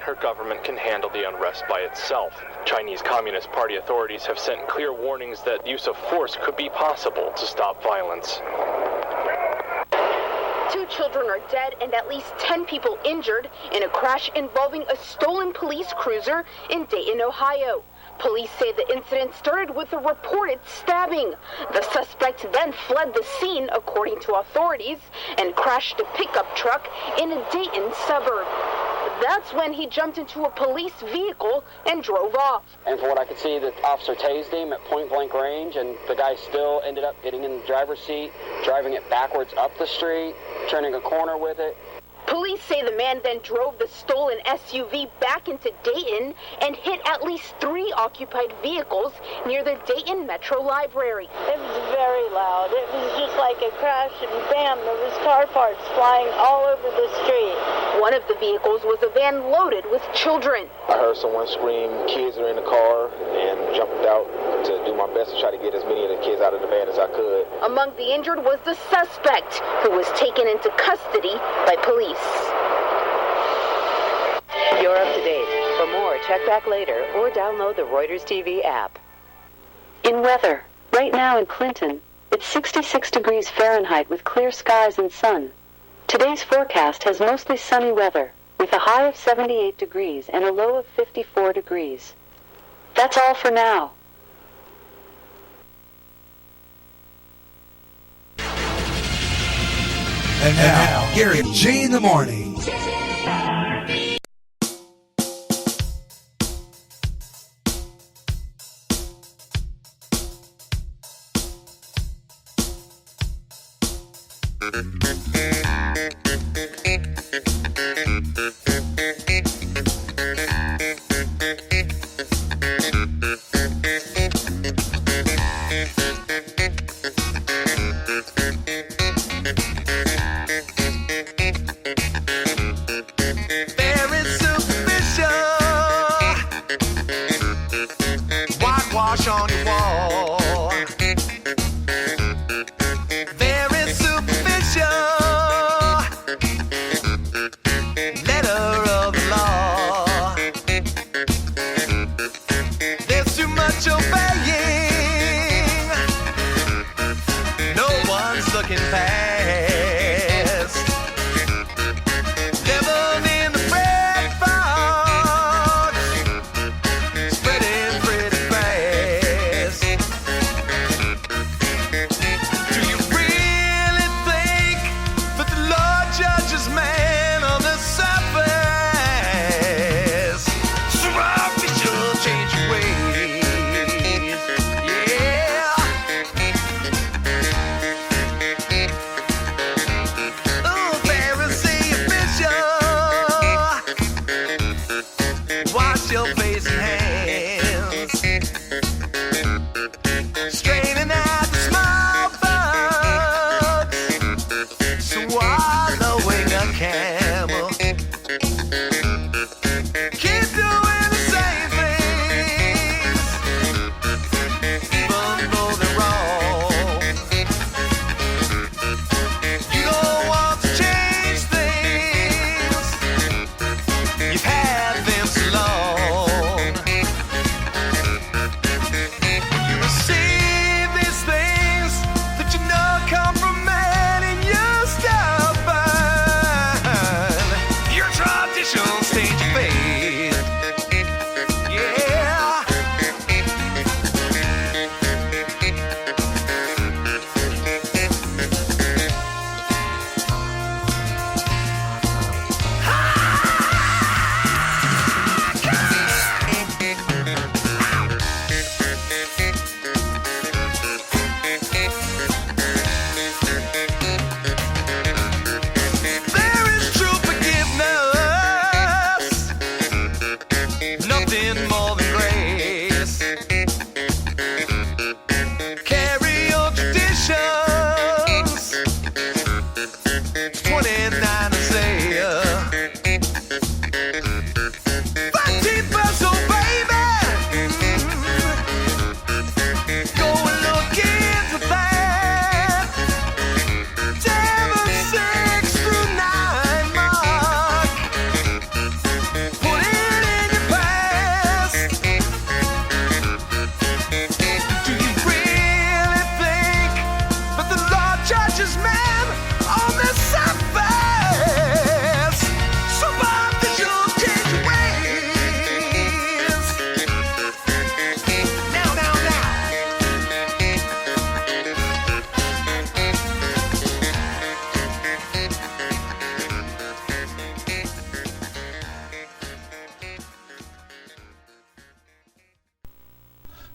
her government can handle the unrest by itself. Chinese Communist Party authorities have sent clear warnings that use of force could be possible to stop violence. 2 children are dead and at least 10 people injured in a crash involving a stolen police cruiser in Dayton, Ohio. Police say the incident started with a reported stabbing. The suspect then fled the scene, according to authorities, and crashed a pickup truck in a Dayton suburb. That's when he jumped into a police vehicle and drove off. And from what I could see, the officer tased him at point-blank range, and the guy still ended up getting in the driver's seat, driving it backwards up the street, turning a corner with it. Police say the man then drove the stolen SUV back into Dayton and hit at least 3 occupied vehicles near the Dayton Metro Library. It was very loud. It was just like a crash, and bam, there was car parts flying all over the street. One of the vehicles was a van loaded with children. I heard someone scream, "Kids are in the car," and jumped out to do my best to try to get as many of the kids out of the van as I could. Among the injured was the suspect, who was taken into custody by police. You're up to date. For more, check back later or download the Reuters TV app. In weather, right now in Clinton, it's 66 degrees Fahrenheit with clear skies and sun. Today's forecast has mostly sunny weather, with a high of 78 degrees and a low of 54 degrees. That's all for now. And now, Gary G in the morning. Whitewash on your wall. Very superficial. Letter of the law. There's too much obeying. No one's looking past. Living in the bread box. Spreading pretty fast. Do you really think that the Lord judges man on the surface? So I wish you'll change your ways. Yeah. Oh, Pharisee official. Wash your face and hands. Straighten out the small bugs. Swallowing a camel. Keep doing the same things, even though they're wrong. You don't want to change things. You've had them so long. You receive these things that you know come from man, and you're stubborn. Your tradition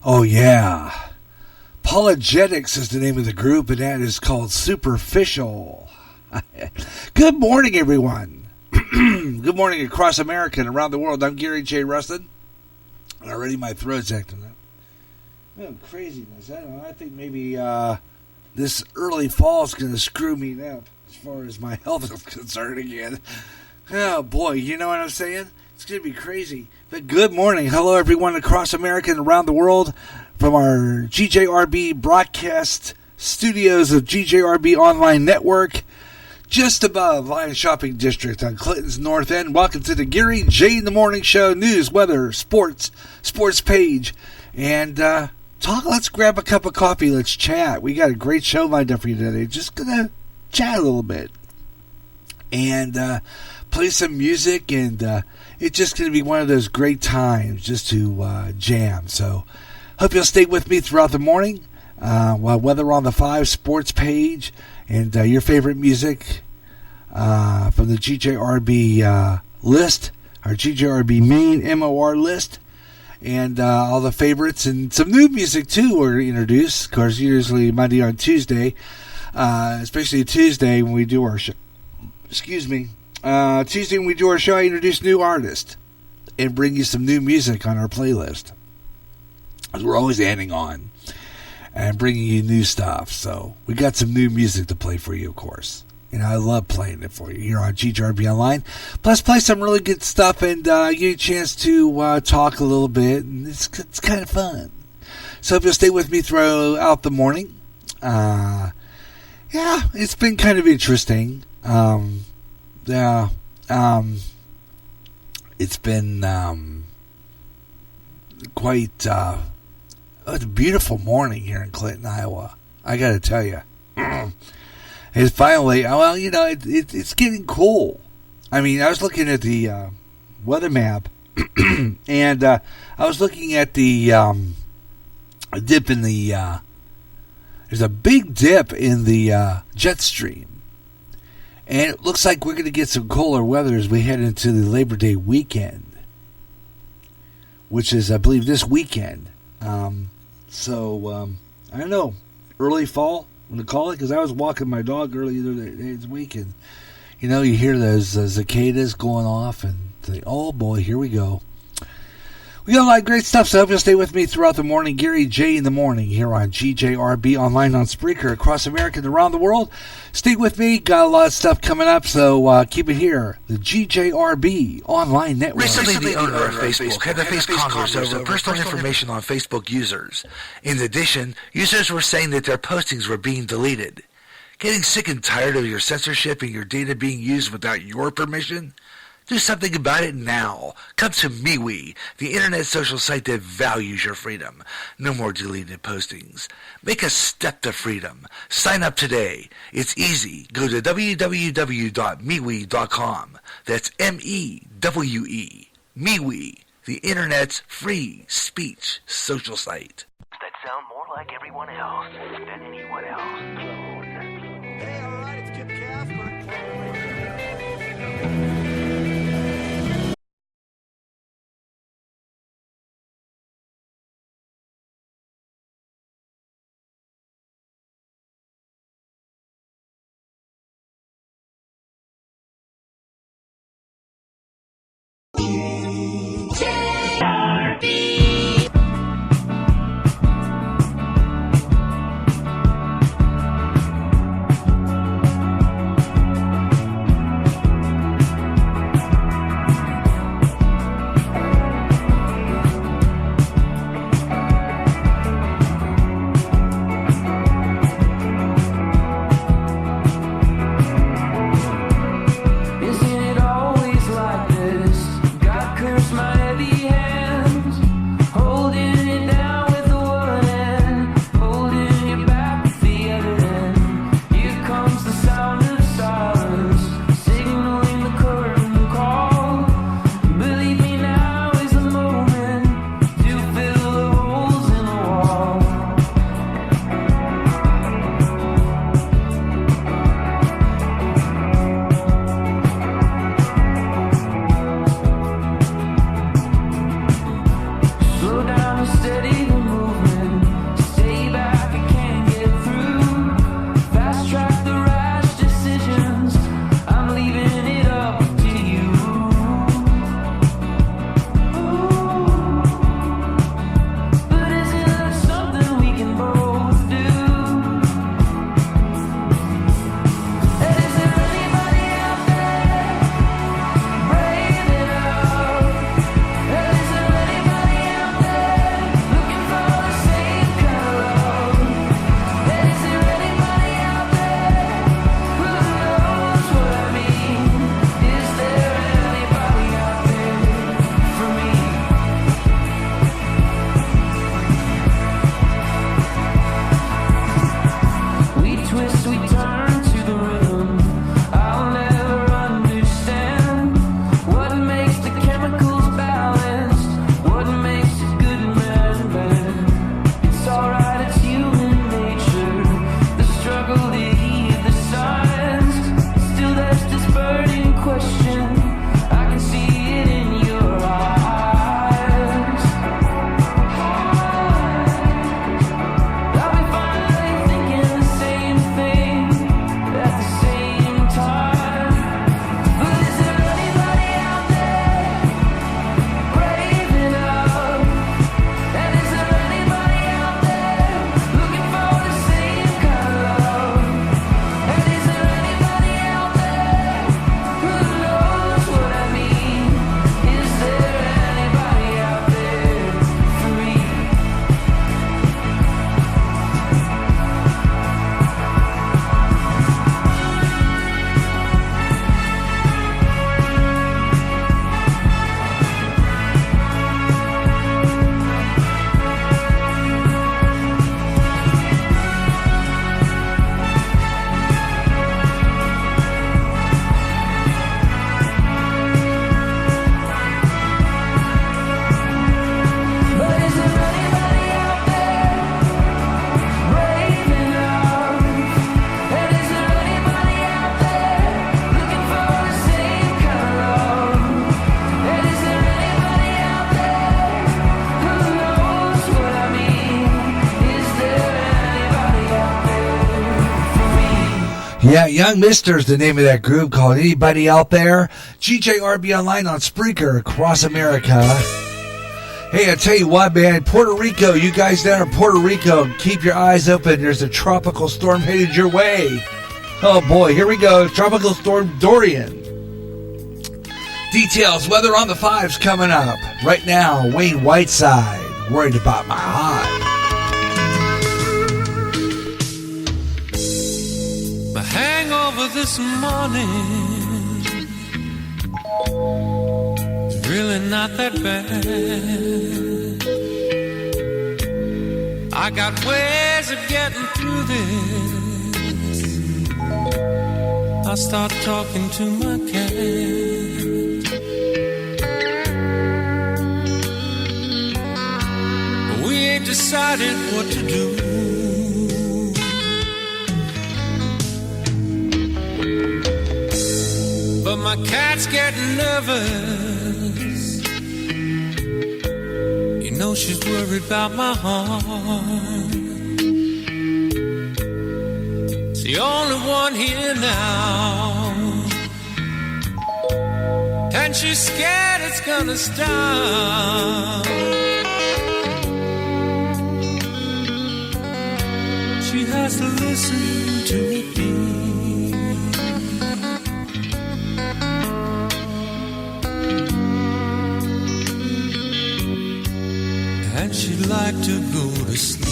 Oh, yeah. Apologetics is the name of the group, and that is called Superficial. Good morning, everyone. Good morning across America and around the world. I'm Gary J. Rustin. Already my throat's acting up. Oh, craziness. I think maybe this early fall is going to screw me up as far as my health is concerned again. Oh, boy, you know what I'm saying? It's going to be crazy. But good morning. Hello, everyone across America and around the world from our GJRB broadcast studios of GJRB Online Network, just above Lion Shopping District on Clinton's North End. Welcome to the Gary J. in the Morning Show, news, weather, sports page, and talk. Let's grab a cup of coffee. Let's chat. We got a great show lined up for you today. Just going to chat a little bit and play some music, and it's just going to be one of those great times just to jam. So hope you'll stay with me throughout the morning, whether on the 5 sports page and your favorite music from the GJRB list, our GJRB main MOR list, and all the favorites and some new music too were introduced. Of course, usually Monday on Tuesday, especially Tuesday when we do our show. Tuesday when we do our show, I introduce new artists and bring you some new music on our playlist. We're always adding on and bringing you new stuff. So we got some new music to play for you, of course. And I love playing it for you here on GJRB Online. Plus, play some really good stuff and give you a chance to talk a little bit. And it's kind of fun. So if you'll stay with me throughout the morning. Yeah, it's been kind of interesting. It's been quite it's a beautiful morning here in Clinton, Iowa. I got to tell you, it's finally, well, you know, it's getting cool. I mean, I was looking at the weather map, and I was looking at the dip in the. There's a big dip in the jet stream. And it looks like we're going to get some cooler weather as we head into the Labor Day weekend, which is, I believe, this weekend. I don't know, early fall, I'm going to call it, because I was walking my dog earlier this week, and, you know, you hear those cicadas going off, and think, oh, boy, here we go. We got a lot of great stuff, so I hope you'll stay with me throughout the morning. Gary J. in the Morning here on GJRB Online on Spreaker across America and around the world. Stay with me. Got a lot of stuff coming up, so keep it here. The GJRB Online Network. Recently, the owner of Facebook had to face Congress over personal information on Facebook users. In addition, users were saying that their postings were being deleted. Getting sick and tired of your censorship and your data being used without your permission? Do something about it now. Come to MeWe, the internet social site that values your freedom. No more deleted postings. Make a step to freedom. Sign up today. It's easy. Go to www.mewe.com. That's M-E-W-E. MeWe, the internet's free speech social site. That sound more like everyone else than anyone else. Hey, all right, it's Kip Casper. Isn't it always like this? God curse my heavy hands. Yeah, Young Mister is the name of that group. Called Anybody Out There? GJRB Online on Spreaker across America. Hey, I tell you what, man, Puerto Rico, you guys down in Puerto Rico, keep your eyes open. There's a tropical storm headed your way. Oh boy, here we go. Tropical Storm Dorian. Details, weather on the 5s coming up. Right now, Wayne Whiteside, Worried About My Heart. My hangover this morning is really not that bad. I got ways of getting through this. I start talking to my cat. But we ain't decided what to do. But my cat's getting nervous. You know she's worried about my heart. It's the only one here now, and she's scared it's gonna stop. She has to listen to me. And she'd like to go to sleep.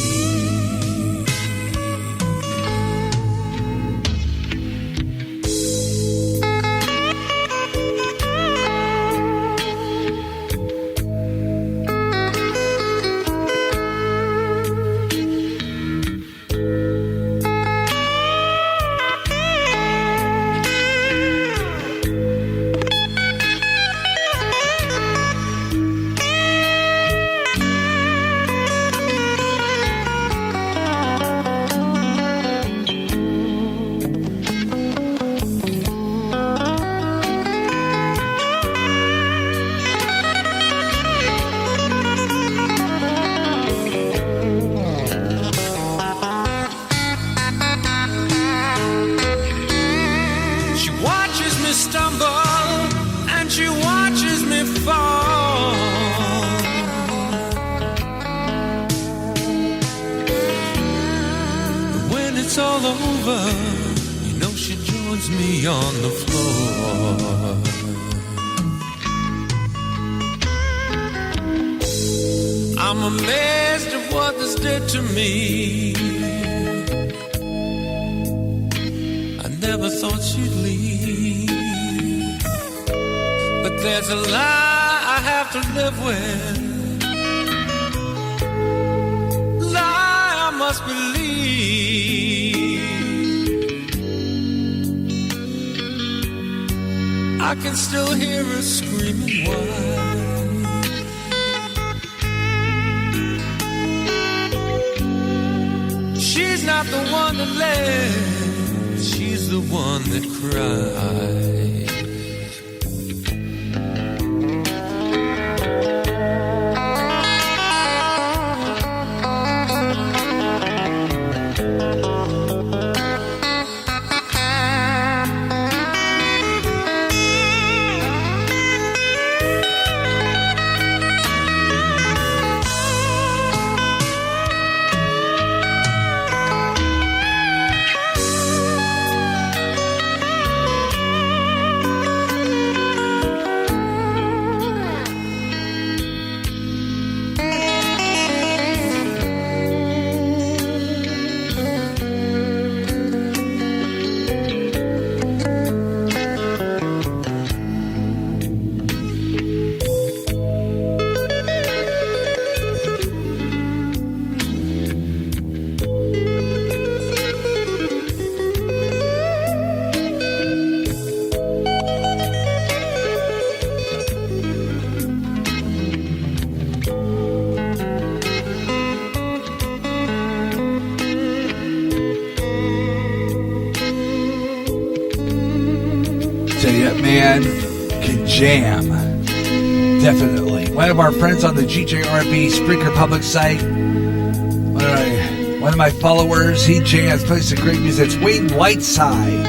I can still hear her screaming wild. She's not the one that laughs, she's the one that cries. Jam. Definitely. One of our friends on the GJRB Spreaker public site, One of my followers, he jams, plays some great music. It's Wayne Whiteside.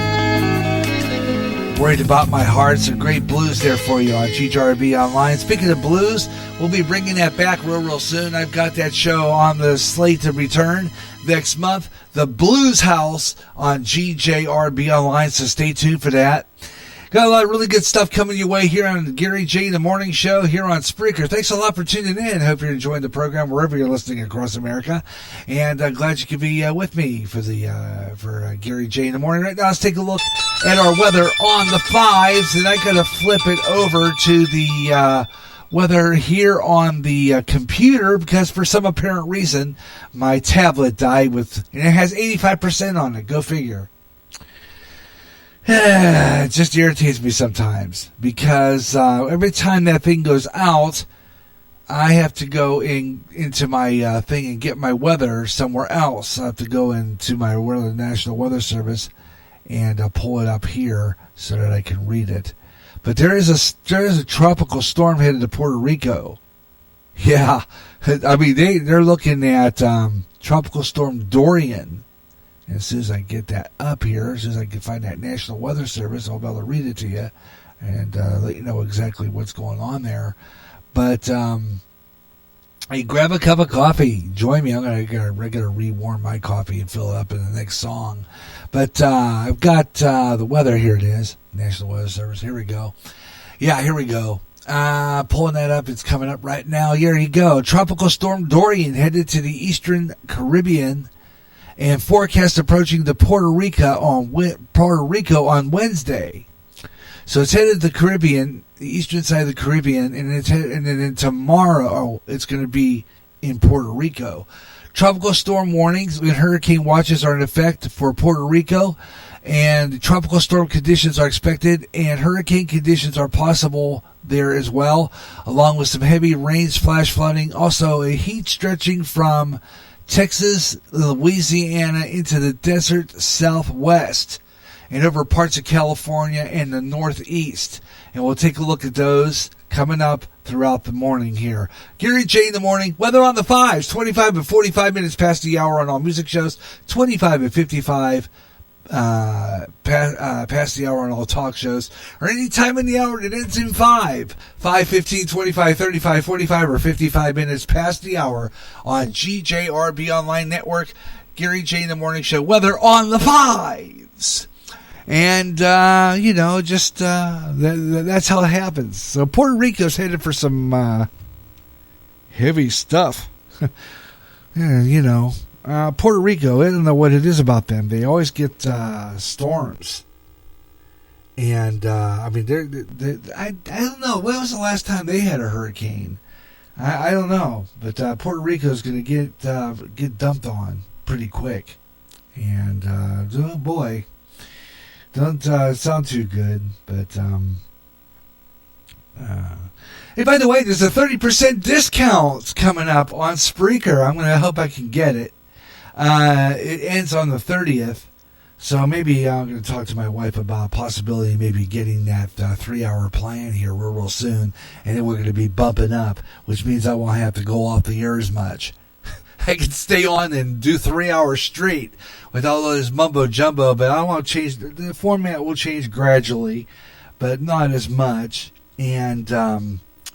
Worried about my heart. Some great blues there for you on GJRB Online. Speaking of blues, we'll be bringing that back real soon. I've got that show on the slate to return next month. The Blues House on GJRB Online, so stay tuned for that. Got a lot of really good stuff coming your way here on Gary J. The Morning Show here on Spreaker. Thanks a lot for tuning in. Hope you're enjoying the program wherever you're listening across America. And glad you could be with me for Gary J. in the Morning. Right now, let's take a look at our weather on the 5s. And I got to flip it over to the weather here on the computer because for some apparent reason, my tablet died and it has 85% on it. Go figure. It just irritates me sometimes because every time that thing goes out, I have to go into my thing and get my weather somewhere else. I have to go into my National Weather Service and pull it up here so that I can read it. But there is a tropical storm headed to Puerto Rico. Yeah, I mean they're looking at Tropical Storm Dorian. And as soon as I get that up here, as soon as I can find that National Weather Service, I'll be able to read it to you and let you know exactly what's going on there. But hey, grab a cup of coffee. Join me. I'm gonna rewarm my coffee and fill it up in the next song. But I've got the weather. Here it is. National Weather Service. Here we go. Yeah, here we go. Pulling that up. It's coming up right now. Here you go. Tropical Storm Dorian headed to the eastern Caribbean and forecast approaching the Puerto Rico on Wednesday. So it's headed to the Caribbean, the eastern side of the Caribbean, and then tomorrow it's going to be in Puerto Rico. Tropical storm warnings and hurricane watches are in effect for Puerto Rico, and tropical storm conditions are expected, and hurricane conditions are possible there as well, along with some heavy rains, flash flooding, also a heat stretching from Texas, Louisiana into the desert southwest and over parts of California and the northeast. And we'll take a look at those coming up throughout the morning here. Gary J. in the Morning. Weather on the 5s, 25 and 45 minutes past the hour on all music shows, 25 and 55 past the hour on all talk shows, or any time in the hour that ends in 5, 15, 25, 35, 45, or 55 minutes past the hour on GJRB Online Network, Gary J. in the Morning Show, weather on the 5s. And, that's how it happens. So Puerto Rico's headed for some heavy stuff. Puerto Rico, I don't know what it is about them. They always get storms. And, I don't know. When was the last time they had a hurricane? I don't know. But Puerto Rico's going to get dumped on pretty quick. And, oh boy. Don't sound too good, but hey, by the way, there's a 30% discount coming up on Spreaker. I hope I can get it. It ends on the 30th, so maybe I'm going to talk to my wife about a possibility of maybe getting that 3-hour plan here real soon, and then we're going to be bumping up, which means I won't have to go off the air as much. I can stay on and do 3 hours straight with all of this mumbo jumbo, but I won't change. The format will change gradually, but not as much. And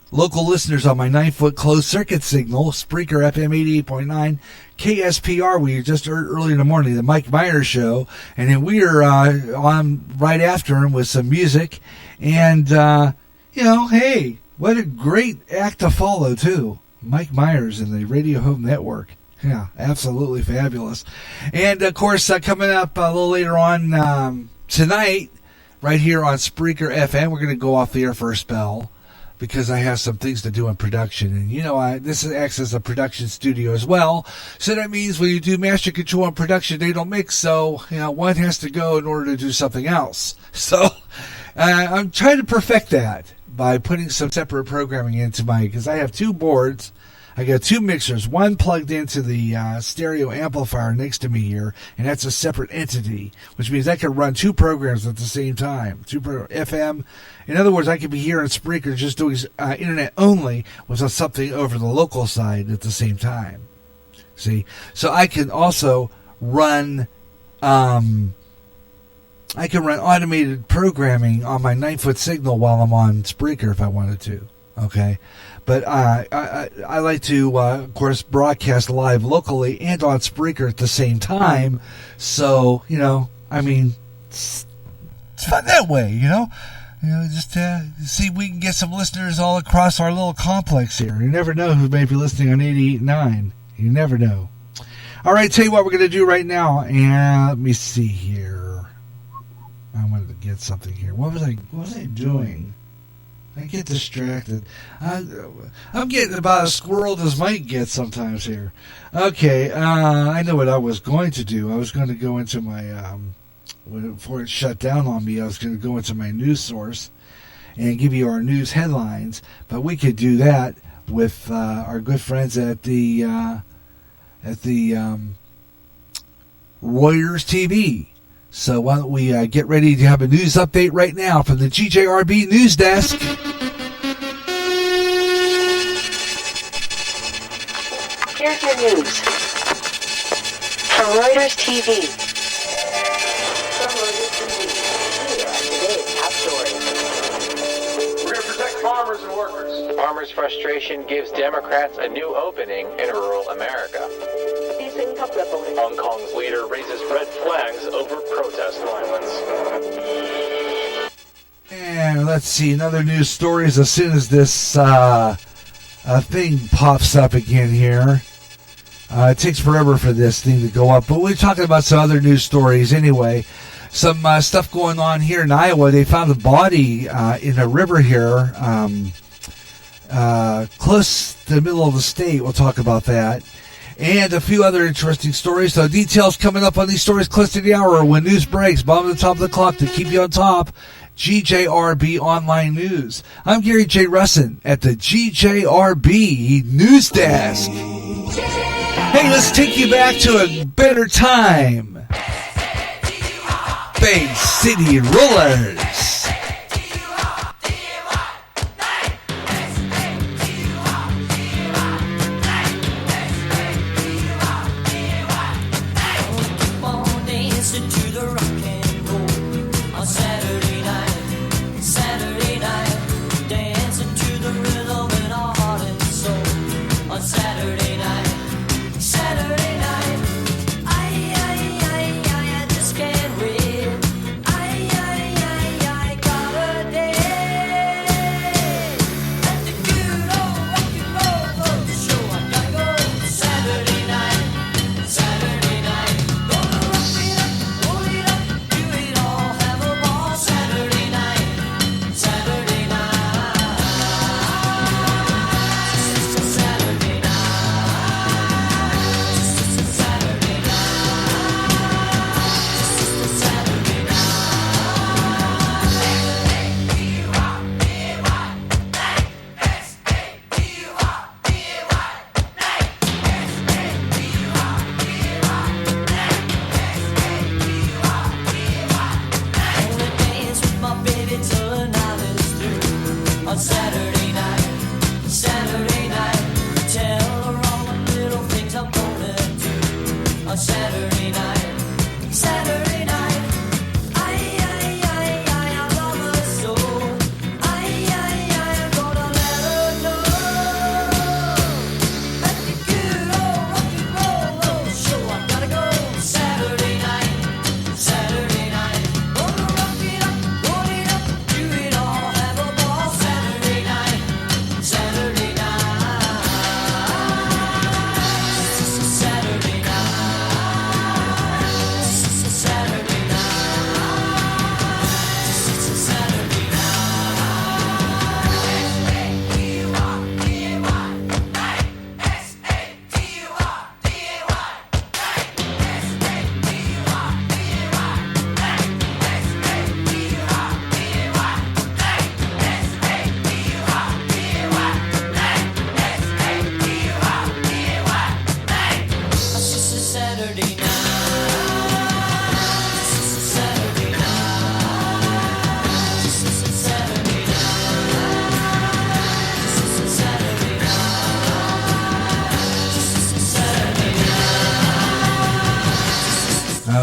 local listeners on my 9-foot closed circuit signal, Spreaker FM 88.9, KSPR, we just heard early in the morning, the Mike Myers Show, and then we are on right after him with some music. And, hey, what a great act to follow, too. Mike Myers and the Radio Home Network. Yeah, absolutely fabulous. And, of course, coming up a little later on tonight, right here on Spreaker FM, we're going to go off the air for a spell because I have some things to do in production. And, this acts as a production studio as well. So that means when you do master control and production, they don't mix. So, one has to go in order to do something else. So I'm trying to perfect that by putting some separate programming into because I have 2 boards. I got 2 mixers, one plugged into the stereo amplifier next to me here, and that's a separate entity, which means I can run 2 programs at the same time, 2 FM. In other words, I could be here on Spreaker just doing internet only with something over the local side at the same time. See? So I can also run automated programming on my 9-foot signal while I'm on Spreaker if I wanted to. Okay? But I like to, of course, broadcast live locally and on Spreaker at the same time. So, it's fun that way, just see if we can get some listeners all across our little complex here. You never know who may be listening on 88.9. You never know. All right, tell you what we're going to do right now. And let me see here. I wanted to get something here. What was I doing? I get distracted. I'm getting about as squirreled as Mike gets sometimes here. Okay, I know what I was going to do. I was going to go into my... before it shut down on me, I was going to go into my news source and give you our news headlines, but we could do that with our good friends at the Reuters TV. So why don't we get ready to have a news update right now from the GJRB News Desk. Here's your news from Reuters TV. Farmers and workers. Farmers' frustration gives Democrats a new opening in rural America. Hong Kong's leader raises red flags over protest violence. And let's see, another news story is as soon as this thing pops up again here. It takes forever for this thing to go up, but we're talking about some other news stories anyway. Some stuff going on here in Iowa. They found a body in a river here, close to the middle of the state. We'll talk about that. And a few other interesting stories. So details coming up on these stories close to the hour when news breaks. Bottom of the top of the clock to keep you on top. GJRB Online News. I'm Gary J. Russin at the GJRB News Desk. Hey, let's take you back to a better time. Bay City Rollers. I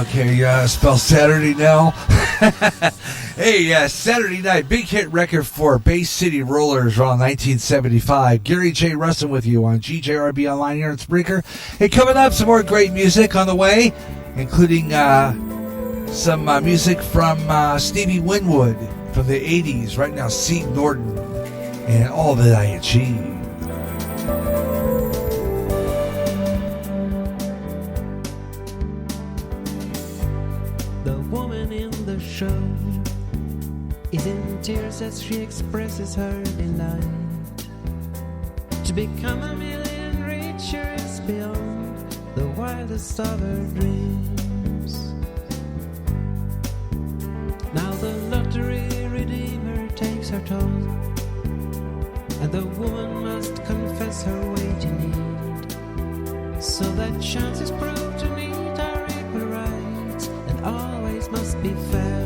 Okay, spell Saturday now. Hey, Saturday night, big hit record for Bay City Rollers around 1975. Gary J. Rustin with you on GJRB Online here in Spreaker. Hey, coming up, some more great music on the way, including some music from Stevie Winwood from the 80s. Right now, Steve Norton and All That I Achieved. The woman in the show is in tears as she expresses her delight. To become a million richer is beyond the wildest of her dreams. Now the lottery redeemer takes her toll, and the woman must confess her way to need, so that chances prove to meet our equal rights, and always must be fair.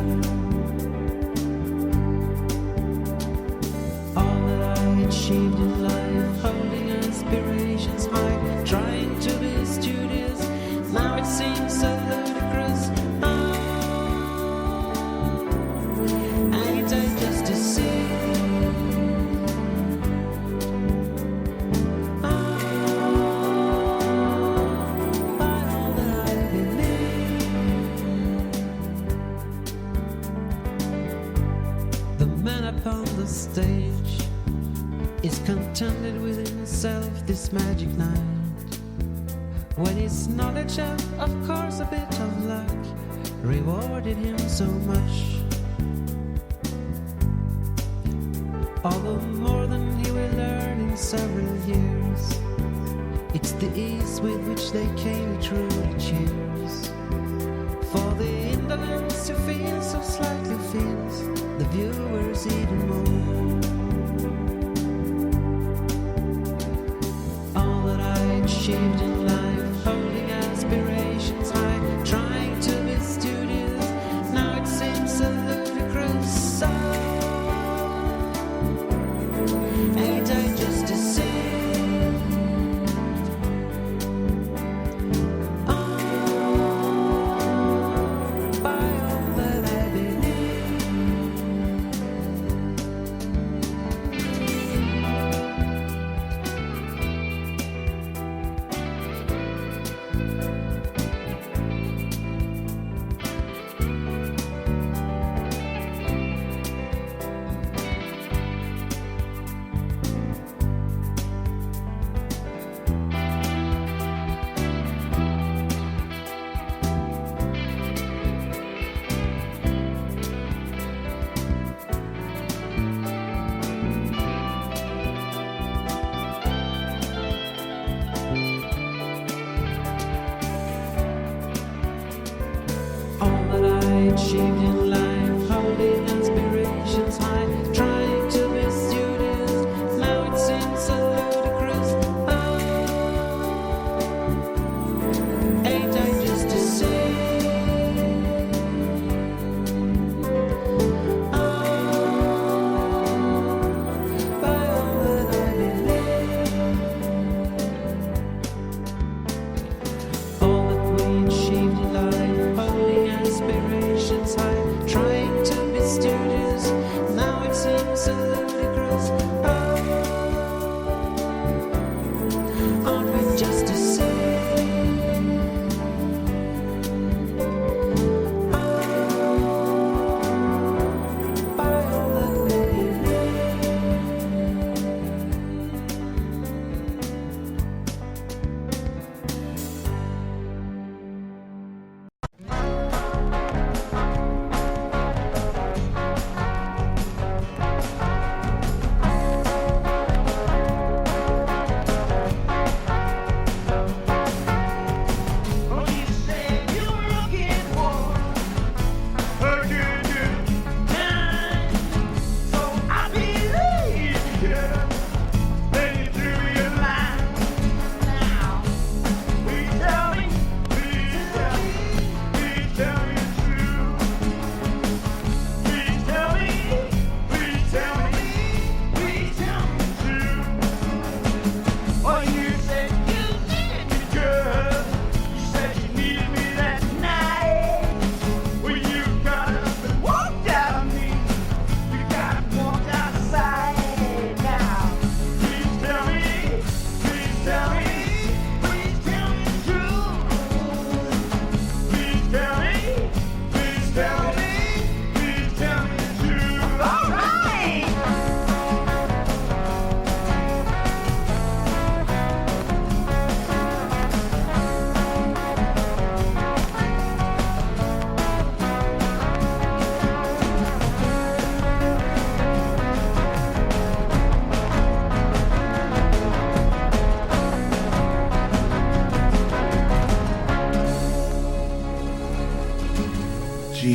All that I achieved in life, holding aspirations high, trying to be studious, now it seems so ludicrous. Ain't I just to see? Upon the stage is contented with himself this magic night, when his knowledge of course a bit of luck rewarded him so much. All the more than he will learn in several years, it's the ease with which they came he truly cheers. For the indolence who feels so slightly feels the viewers even more. All that I achieved in life, holding aspirations high, trying to be studious, now it seems so ludicrous. Ain't I just to see?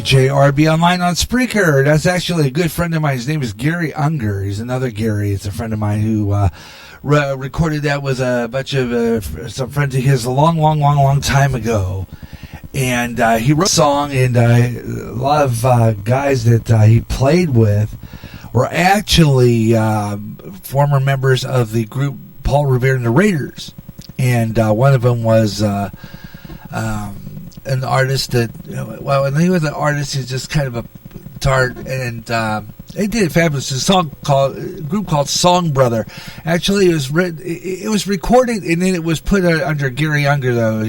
GJRB online on Spreaker. That's actually a good friend of mine. His name is Gary Unger. He's another Gary. It's a friend of mine who recorded that with a bunch of some friends of his a long time ago. And he wrote a song, and a lot of guys that he played with were actually former members of the group Paul Revere and the Raiders. And one of them was an artist that, well, when he was an artist, he's just kind of a tart, and they did a fabulous group called Song Brother. Actually, it was recorded, and then it was put under Gary Unger, though,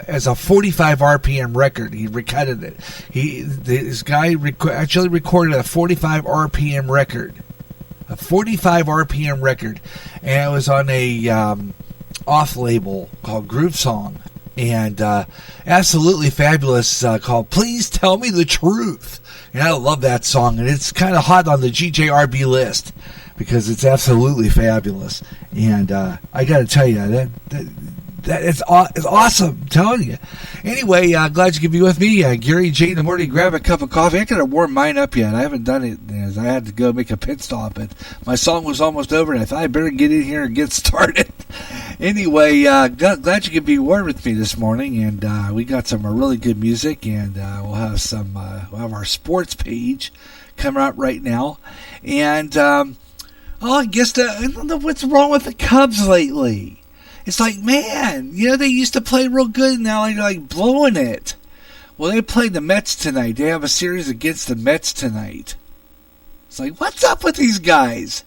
as a 45 RPM record. He recorded it. This guy actually recorded a 45 RPM record. A 45 RPM record. And it was on a off label called Groove Song. And absolutely fabulous, called Please Tell Me the Truth. And I love that song. And it's kind of hot on the GJRB list because it's absolutely fabulous. And I got to tell you, that is awesome. I'm telling you. Anyway, glad you could be with me. Gary J in the morning. Grab a cup of coffee. I could have warmed mine up yet. I haven't done it as I had to go make a pit stop. But my song was almost over, and I thought I better get in here and get started. Anyway, glad you could be warm with me this morning. And we got some really good music, and we'll have we'll have our sports page coming out right now. And I guess I don't know what's wrong with the Cubs lately. It's like, man, they used to play real good, and now they're like blowing it. Well, they played the Mets tonight. They have a series against the Mets tonight. It's like, what's up with these guys?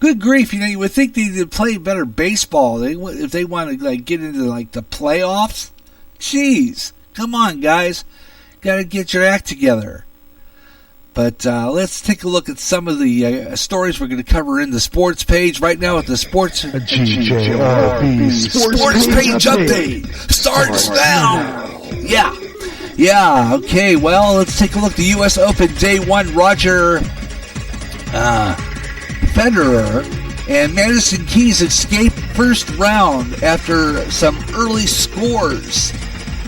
Good grief, you would think they'd play better baseball if they want to get into the playoffs. Jeez, come on, guys, got to get your act together. But let's take a look at some of the stories we're going to cover in the sports page right now. At the sports GJRB sports page update starts now. Yeah. Okay. Well, let's take a look at the U.S. Open Day 1. Roger Federer and Madison Keys escape first round after some early scores.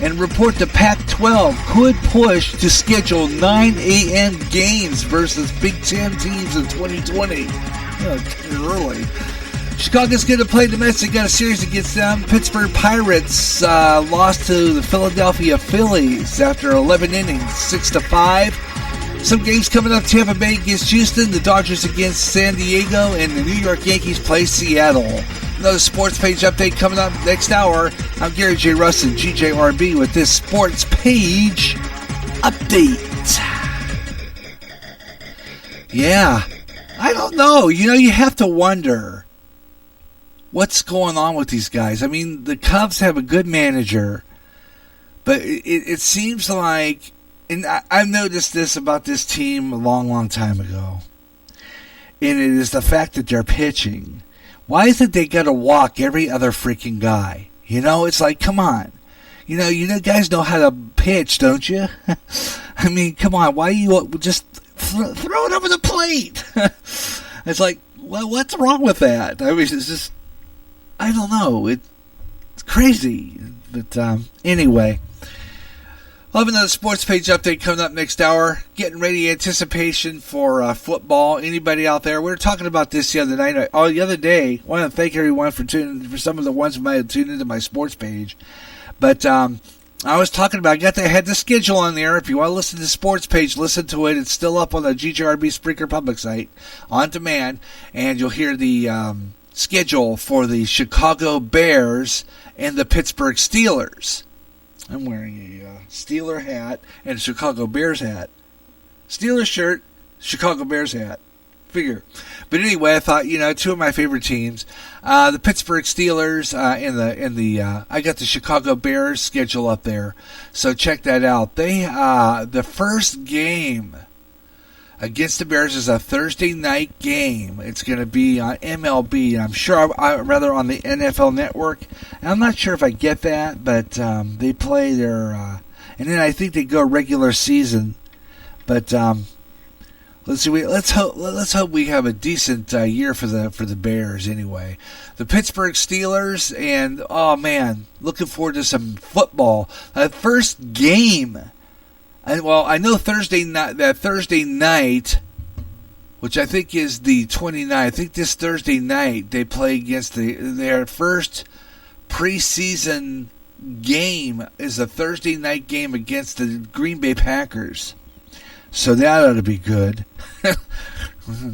And report the Pac-12 could push to schedule 9 a.m. games versus Big Ten teams in 2020. Early. Chicago's going to play the Mets. They got a series against them. Pittsburgh Pirates lost to the Philadelphia Phillies after 11 innings, 6-5. Some games coming up: Tampa Bay against Houston, the Dodgers against San Diego, and the New York Yankees play Seattle. Another sports page update coming up next hour. I'm Gary J. Russin, GJRB, with this sports page update. Yeah, I don't know. You have to wonder what's going on with these guys. I mean, the Cubs have a good manager, but it seems like, and I've noticed this about this team a long time ago, and it is the fact that they're pitching. Why is it they got to walk every other freaking guy? It's like, come on. Guys know how to pitch, don't you? I mean, come on. Why you just throw it over the plate? It's like, well, what's wrong with that? I mean, it's just, I don't know. It's crazy. But anyway, I'll have another sports page update coming up next hour. Getting ready, anticipation for football. Anybody out there? We were talking about this the other night. The other day. I want to thank everyone for some of the ones who might have tuned into my sports page. But I was talking about, I had the schedule on there. If you want to listen to the sports page, listen to it. It's still up on the GJRB Spreaker public site on demand. And you'll hear the schedule for the Chicago Bears and the Pittsburgh Steelers. I'm wearing a Steeler hat and a Chicago Bears hat. Steelers shirt, Chicago Bears hat. Figure. But anyway, I thought, two of my favorite teams, the Pittsburgh Steelers and the I got the Chicago Bears schedule up there. So check that out. They the first game against the Bears is a Thursday night game. It's going to be on MLB. I'm sure, rather on the NFL Network. And I'm not sure if I get that, but they play their, and then I think they go regular season. But let's see. Let's hope we have a decent year for the Bears. Anyway, the Pittsburgh Steelers, and looking forward to some football. First game I know Thursday night, which I think is the 29th. I think this Thursday night they play against their first preseason game is a Thursday night game against the Green Bay Packers. So that ought to be good.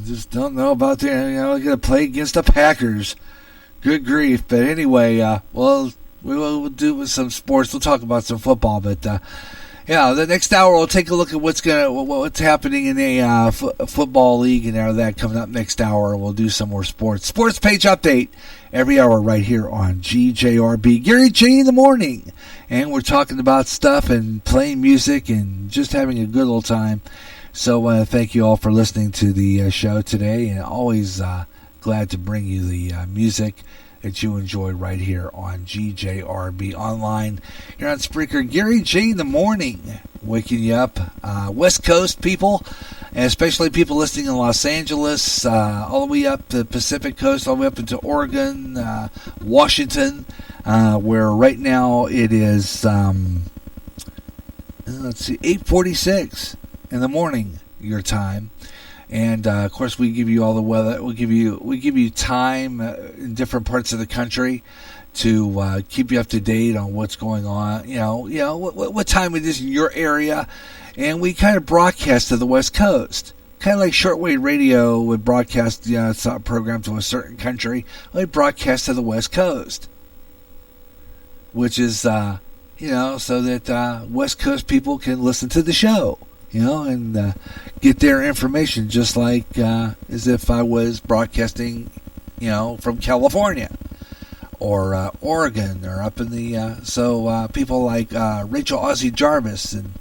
Just don't know about that. Going to play against the Packers. Good grief. But anyway, we'll do with some sports. We'll talk about some football. But the next hour we'll take a look at what's happening in a football league and all that coming up next hour. We'll do some more sports page update every hour right here on GJRB. Gary J in the morning, and we're talking about stuff and playing music and just having a good old time. So thank you all for listening to the show today, and always glad to bring you the music that you enjoy right here on GJRB Online. Here on Spreaker, Gary J in the morning, waking you up. West Coast people, and especially people listening in Los Angeles, all the way up the Pacific Coast, all the way up into Oregon, Washington, where right now it is, 8:46 in the morning, your time. And of course, we give you all the weather. We give you time in different parts of the country to keep you up to date on what's going on. What time it is in your area, and we kind of broadcast to the West Coast, kind of like shortwave radio would broadcast a program to a certain country. We broadcast to the West Coast, which is so that West Coast people can listen to the show. And get their information just like as if I was broadcasting, from California or Oregon or up in the so people like Rachel Ozzie Jarvis and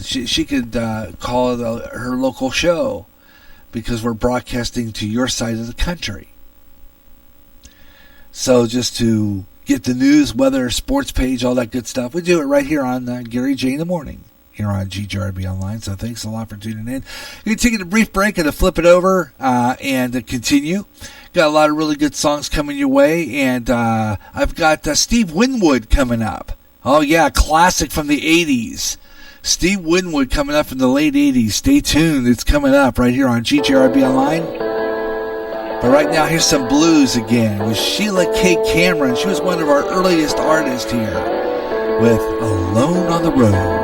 she could call it her local show because we're broadcasting to your side of the country. So just to get the news, weather, sports page, all that good stuff. We do it right here on Gary J in the morning here on GJRB Online. So thanks a lot for tuning in. We're taking a brief break and to flip it over and to continue. Got a lot of really good songs coming your way, and I've got Steve Winwood coming up. Oh yeah, classic from the 80s. Steve Winwood coming up in the late 80s. Stay tuned. It's coming up right here on GJRB Online. But right now, here's some blues again with Sheila K. Cameron. She was one of our earliest artists here with Alone on the Road.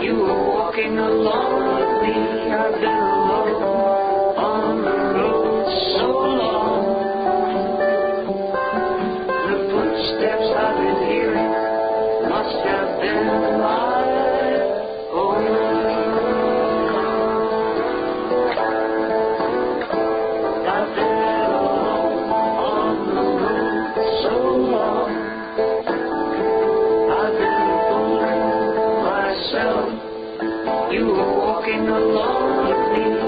You were walking along with me, I've been alone must have been my own. I've been alone on the road so long. I've been fooling myself. You were walking along with me.